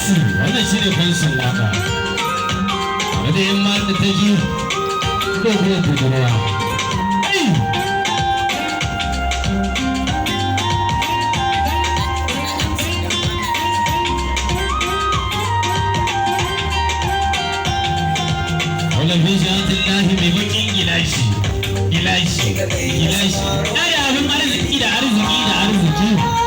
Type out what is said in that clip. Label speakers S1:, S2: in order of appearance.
S1: fansu wannan shi ne fansun waka wadda yin mata ta ji dogon budurwa wannan bishiyantullahi mai bakin gilashi gilashi gilashi ɗaya abin arziki da arziki da arziki